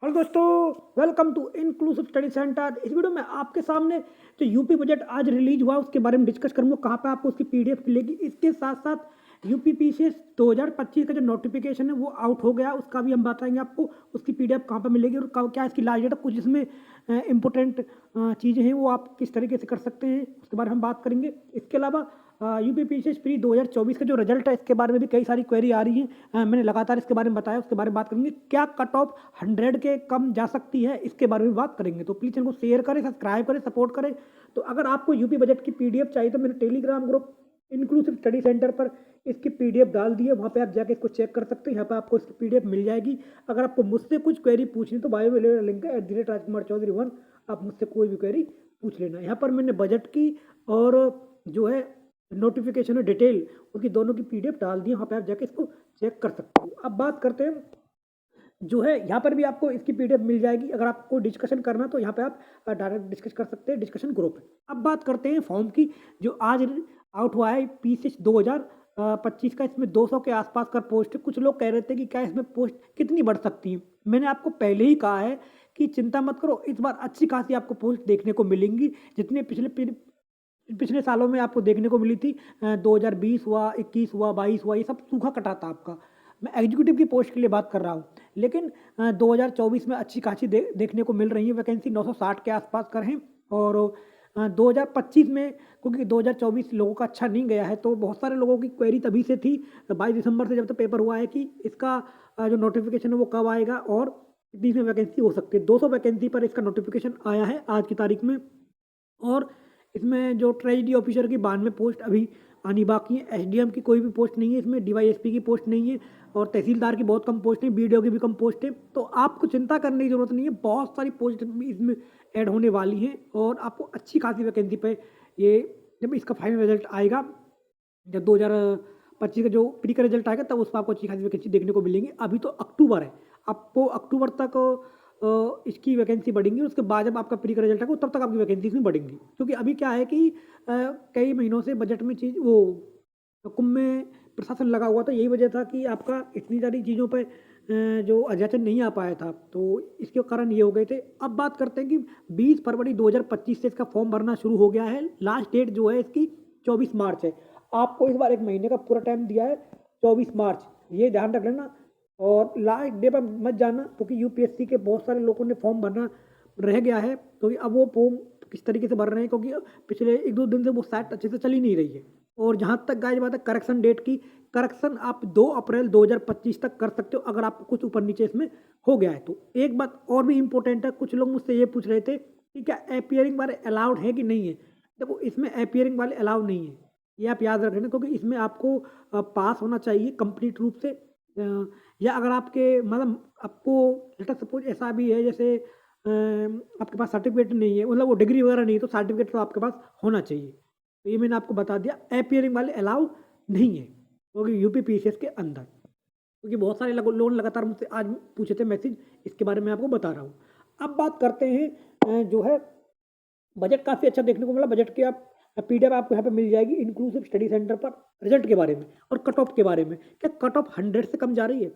Hello दोस्तों, welcome to inclusive study centre. इस video में आपके सामने जो यूपी बजट आज रिलीज हुआ उसके बारे में डिस्कस करूंगा। कहाँ पे आपको उसकी पीडीएफ मिलेगी। इसके साथ साथ यूपी पीसीएस 2025 का जो नोटिफिकेशन है वो आउट हो गया, उसका भी हम बताएंगे आपको उसकी पीडीएफ कहाँ पे मिलेगी और क्या इसकी लास्ट डेट है। कुछ इसमें इंपॉर्टेंट चीज़ें हैं वो आप किस तरीके से कर सकते हैं उसके बारे में हम बात करेंगे। इसके अलावा यूपी पीसीएस प्री 2024 का जो रिजल्ट है इसके बारे में भी कई सारी क्वेरी आ रही है। मैंने लगातार इसके बारे में बताया, उसके बारे में बात करेंगे। क्या कट ऑफ 100 के कम जा सकती है इसके बारे में बात करेंगे। तो प्लीज़ चैनल को शेयर करें, सब्सक्राइब करें, सपोर्ट करें। तो अगर आपको यूपी बजट की पीडीएफ चाहिए तो मेरे Telegram group inclusive study centre पर इसकी पीडीएफ डाल दी है, वहाँ पे आप जाके इसको चेक कर सकते हैं। यहाँ पे आपको इसकी पीडीएफ मिल जाएगी। अगर आपको मुझसे कुछ क्वेरी पूछनी तो बायो में लिंक है @राजकुमार चौधरी 1, आप मुझसे कोई भी क्वेरी पूछ लेना। यहाँ पर मैंने बजट की और जो है नोटिफिकेशन है डिटेल उनकी दोनों की पीडीएफ डाल दी है, वहाँ पे आप जाके इसको चेक कर सकते हो। अब बात करते हैं जो है यहाँ पर भी आपको इसकी पीडीएफ मिल जाएगी। अगर आपको डिस्कशन करना तो यहाँ पे आप डायरेक्ट डिस्कस कर सकते हैं डिस्कशन ग्रुप में। अब बात करते हैं फॉर्म की जो आज आउट हुआ है पीसीएस 2025 का। इसमें 200 के आसपास का पोस्ट है। कुछ लोग कह रहे थे कि क्या इसमें पोस्ट कितनी बढ़ सकती है। मैंने आपको पहले ही कहा है कि चिंता मत करो, इस बार अच्छी खासी आपको पोस्ट देखने को मिलेंगी। जितने पिछले सालों में आपको देखने को मिली थी 2020 हुआ, 21 हुआ, 22 हुआ, ये सब सूखा कटा था आपका। मैं एग्जीक्यूटिव की पोस्ट के लिए बात कर रहा हूँ। लेकिन 2024 में अच्छी खासी देखने को मिल रही है। वैकेंसी 960 के आसपास कर हैं। और 2025 में क्योंकि 2024 लोगों का अच्छा नहीं गया है तो बहुत सारे लोगों की क्वेरी तभी से थी 22 दिसंबर से जब तक पेपर हुआ है कि इसका जो नोटिफिकेशन है वो कब आएगा और कितनी इसमें वैकेंसी हो सकती है। 200 वैकेंसी पर इसका नोटिफिकेशन आया है आज की तारीख में। और इसमें जो ट्रेजरी ऑफिसर की 92 पोस्ट अभी आनी बाकी है। एसडीएम की कोई भी पोस्ट नहीं है इसमें, डीवाईएसपी की पोस्ट नहीं है और तहसीलदार की बहुत कम पोस्ट है, बीडीओ की भी कम पोस्ट है। तो आपको चिंता करने की जरूरत नहीं है, बहुत सारी पोस्ट इसमें ऐड होने वाली हैं और आपको अच्छी खासी वैकेंसी पे ये जब इसका फाइनल रिजल्ट आएगा, जब 2025 का जो प्री का रिजल्ट आएगा तब उसमें आपको अच्छी खासी वैकेंसी देखने को मिलेंगी। अभी तो अक्टूबर है, आपको अक्टूबर तक इसकी वैकेंसी बढ़ेंगी। उसके बाद जब आपका प्री का रिजल्ट आएगा तब तक आपकी वैकेंसी इसमें बढ़ेंगी। क्योंकि अभी क्या है कि कई महीनों से बजट में चीज़ वो कुंभ में प्रशासन लगा हुआ था। यही वजह था कि आपका इतनी सारी चीज़ों पे जो अध्याचन नहीं आ पाया था, तो इसके कारण ये हो गए थे। अब बात करते हैं कि 20 फरवरी 2025 से इसका फॉर्म भरना शुरू हो गया है। लास्ट डेट जो है इसकी 24 मार्च है। आपको इस बार एक महीने का पूरा टाइम दिया है 24 मार्च, ये ध्यान रख लेना। और लास्ट डे पर मत जाना क्योंकि यूपीएससी के बहुत सारे लोगों ने फॉर्म भरना रह गया है। तो अब वो फॉर्म किस तरीके से भर रहे हैं क्योंकि पिछले 1-2 दिन से वो साइट अच्छे से चली नहीं रही है। और जहाँ तक गाइस बात है करेक्शन डेट की, करेक्शन आप 2 अप्रैल 2025 तक कर सकते हो अगर आपको कुछ ऊपर नीचे इसमें हो गया है तो। एक बात और भी इंपॉर्टेंट है, कुछ लोग मुझसे ये पूछ रहे थे कि क्या अपियरिंग वाले अलाउड है कि नहीं है। देखो इसमें अपियरिंग वाले अलाउड नहीं है, ये आप याद रख लेना। क्योंकि इसमें आपको पास होना चाहिए कंप्लीट रूप से या अगर आपके मतलब आपको लेट सपोज ऐसा भी है जैसे आपके पास सर्टिफिकेट नहीं है, मतलब वो डिग्री वगैरह नहीं है तो सर्टिफिकेट तो आपके पास होना चाहिए। तो ये मैंने आपको बता दिया, अपियरिंग वाले अलाउ नहीं है क्योंकि यूपी पीसीएस के अंदर। क्योंकि बहुत सारे लोन लगातार मुझसे आज पूछे थे मैसेज, इसके बारे में आपको बता रहा हूँ। अब बात करते हैं जो है बजट काफ़ी अच्छा देखने को मिला। बजट के आप पीडीएफ आपको यहाँ पे मिल जाएगी इंक्लूसिव स्टडी सेंटर पर रिजल्ट के बारे में और कट ऑफ के बारे में। क्या कट ऑफ 100 से कम जा रही है,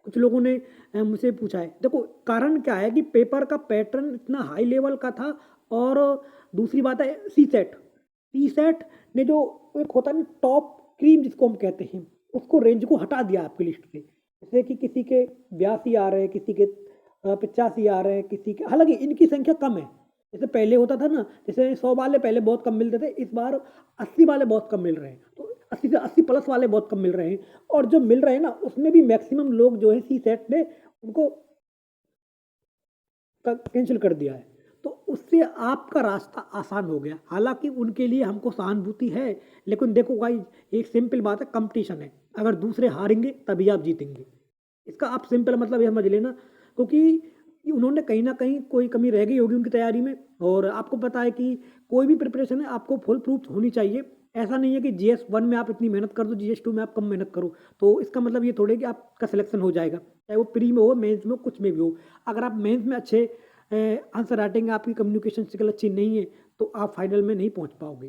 कुछ लोगों ने मुझसे पूछा है। देखो कारण क्या है कि पेपर का पैटर्न इतना हाई लेवल का था और दूसरी बात है सी सेट ने जो एक होता है ना टॉप क्रीम जिसको हम कहते हैं, उसको रेंज को हटा दिया आपकी लिस्ट से। जैसे कि किसी के 82 आ रहे हैं, किसी के 85 आ रहे हैं, किसी के, हालांकि इनकी संख्या कम है। जैसे पहले होता था ना, जैसे 100 वाले पहले बहुत कम मिलते थे, इस बार 80 वाले बहुत कम मिल रहे हैं। तो 80 से 80 प्लस वाले बहुत कम मिल रहे हैं। और जो मिल रहे हैं ना उसमें भी मैक्सिमम लोग जो है सी सेट ने उनको कैंसिल कर दिया है। तो उससे आपका रास्ता आसान हो गया। हालांकि उनके लिए हमको सहानुभूति है, लेकिन देखो भाई एक सिंपल बात है, कंपटीशन है। अगर दूसरे हारेंगे तभी आप जीतेंगे, इसका आप सिंपल मतलब ये समझ लेना। क्योंकि उन्होंने कहीं ना कहीं कोई कमी रह गई होगी उनकी तैयारी में। और आपको पता है कि कोई भी प्रिपरेशन है आपको फुल प्रूफ होनी चाहिए। ऐसा नहीं है कि GS1 में आप इतनी मेहनत कर दो, GS2 में आप कम मेहनत करो तो इसका मतलब ये थोड़े कि आपका सिलेक्शन हो जाएगा, चाहे वो प्री में हो, मेंस में हो, कुछ में भी हो। अगर आप मेंस में अच्छे आंसर राइटिंग, आपकी कम्युनिकेशन स्किल अच्छी नहीं है तो आप फाइनल में नहीं पहुंच पाओगे।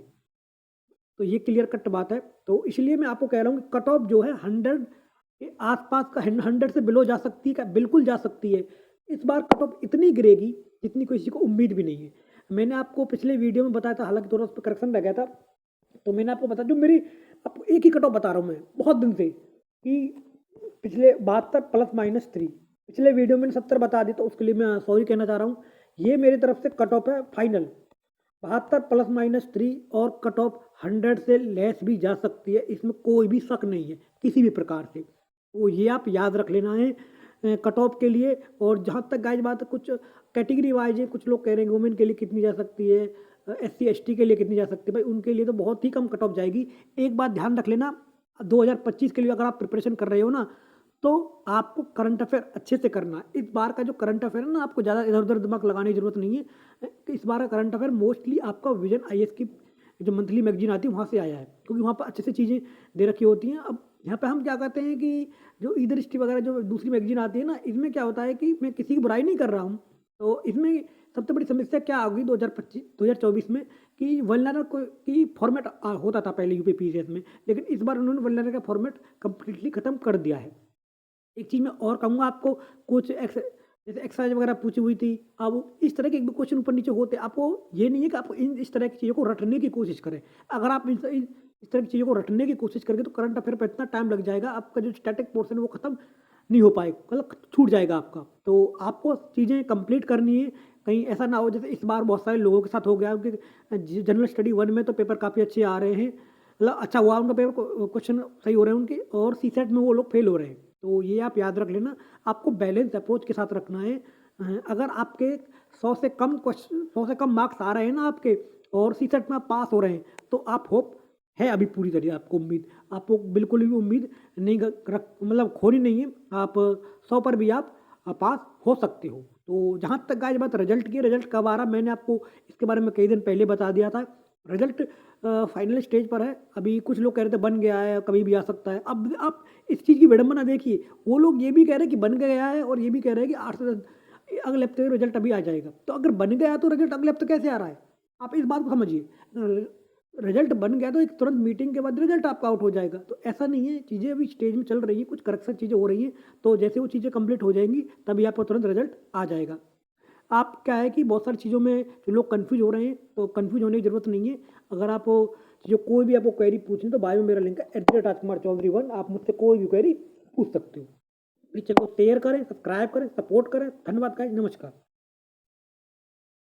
तो ये क्लियर कट बात है। तो इसलिए मैं आपको कह रहा हूँ कि कट ऑफ जो है 100 के आसपास का, 100 से बिलो जा सकती है क्या, बिल्कुल जा सकती है। इस बार कट ऑफ इतनी गिरेगी जितनी किसी को उम्मीद भी नहीं है। मैंने आपको पिछले वीडियो में बताया था, हालाँकि थोड़ा उस पे करेक्शन रह गया था। तो मैंने आपको बताया, जो मेरी आपको एक ही कट ऑफ बता रहा हूँ मैं बहुत दिन से, कि पिछले 72 +-3, पिछले वीडियो में मैंने 70 बता दी, तो उसके लिए मैं सॉरी कहना चाह रहा हूँ। ये मेरी तरफ से कट ऑफ है फाइनल 72 +-3, और कट ऑफ 100 से लेस भी जा सकती है, इसमें कोई भी शक नहीं है किसी भी प्रकार से। तो ये आप याद रख लेना है कट ऑफ के लिए। और जहाँ तक गाइस बात है, कुछ कैटेगरी वाइज है, कुछ लोग कह रहे हैं वुमेन के लिए कितनी जा सकती है, SC ST के लिए कितनी जा सकती है। भाई उनके लिए तो बहुत ही कम कट ऑफ जाएगी। एक बात ध्यान रख लेना, 2025 के लिए अगर आप प्रिपरेशन कर रहे हो ना, तो आपको करंट अफेयर अच्छे से करना है। इस बार का जो करंट अफेयर है ना, आपको ज़्यादा इधर-उधर दिमाग लगाने की ज़रूरत नहीं है। इस बार का करंट अफेयर मोस्टली आपका विजन IAS की जो मंथली मैगज़ीन आती है वहाँ से आया है, क्योंकि वहाँ पर अच्छे से चीज़ें दे रखी होती हैं। अब यहाँ पे हम क्या कहते हैं कि जो ईद दृष्टि वगैरह जो दूसरी मैगज़ीन आती है ना, इसमें क्या होता है कि मैं किसी की बुराई नहीं कर रहा हूँ। तो इसमें सबसे बड़ी समस्या क्या होगी 2024 में, कि वनलाइनर को की फॉर्मेट होता था पहले यूपीपीसीएस में, लेकिन इस बार उन्होंने वनलाइनर का फॉर्मेट कंप्लीटली खत्म कर दिया है। एक चीज़ मैं और कहूँगा आपको, कुछ जैसे एक्सरसाइज वगैरह पूछी हुई थी, अब इस तरह के एक दो क्वेश्चन ऊपर नीचे होते, आपको ये नहीं है कि आप इस तरह की चीज़ों को रटने की कोशिश करें। अगर आप इस तरह की चीज़ों को रटने की कोशिश करेंगे तो करंट अफेयर पर इतना टाइम लग जाएगा, आपका जो स्टैटिक पोर्शन है वो खत्म नहीं हो पाएगा, मतलब छूट जाएगा आपका। तो आपको चीज़ें कंप्लीट करनी है, कहीं ऐसा ना हो जैसे इस बार बहुत सारे लोगों के साथ हो गया, क्योंकि जनरल स्टडी 1 में तो पेपर काफ़ी अच्छे आ रहे हैं, मतलब अच्छा हुआ उनका पेपर, क्वेश्चन सही हो रहे हैं उनके, और CSET में वो लोग फेल हो रहे हैं। तो ये आप याद रख लेना, आपको बैलेंस अप्रोच के साथ रखना है। अगर आपके 100 से कम मार्क्स आ रहे हैं ना आपके, और CSET में आप पास हो रहे हैं, तो आप होप है अभी पूरी तरह आपको उम्मीद, आपको बिल्कुल भी उम्मीद नहीं मतलब खोनी नहीं है। आप 100 पर भी आप पास हो सकते हो। तो जहाँ तक गाइस बात रिजल्ट की, रिजल्ट कब आ रहा है मैंने आपको इसके बारे में कई दिन पहले बता दिया था। रिजल्ट फाइनल स्टेज पर है। अभी कुछ लोग कह रहे थे बन गया है, कभी भी आ सकता है। अब आप इस चीज़ की विडंबना देखिए, वो लोग ये भी कह रहे हैं कि बन गया है, और ये भी कह रहे हैं कि 8 से 10 अगले हफ्ते रिजल्ट अभी आ जाएगा। तो अगर बन गया तो रिजल्ट अगले हफ्ते कैसे आ रहा है? आप इस बात को समझिए। रिजल्ट बन गया तो एक तुरंत मीटिंग के बाद रिजल्ट आपका आउट हो जाएगा, तो ऐसा नहीं है। चीज़ें अभी स्टेज में चल रही हैं, कुछ करेक्शन चीज़ें हो रही हैं, तो जैसे वो चीज़ें कंप्लीट हो जाएंगी तभी आपको तुरंत रिजल्ट आ जाएगा। आप क्या है कि बहुत सारी चीज़ों में जो लोग कन्फ्यूज़ हो रहे हैं, तो कन्फ्यूज़ होने की ज़रूरत नहीं है। अगर आप जो कोई भी आपको क्वेरी पूछनी, तो बायो में मेरा लिंक है @राजकुमार चौधरी 1, आप मुझसे कोई भी क्वेरी पूछ सकते हो। प्लीज़ चैनल को शेयर करें, सब्सक्राइब करें, सपोर्ट करें। धन्यवाद गाइस, नमस्कार।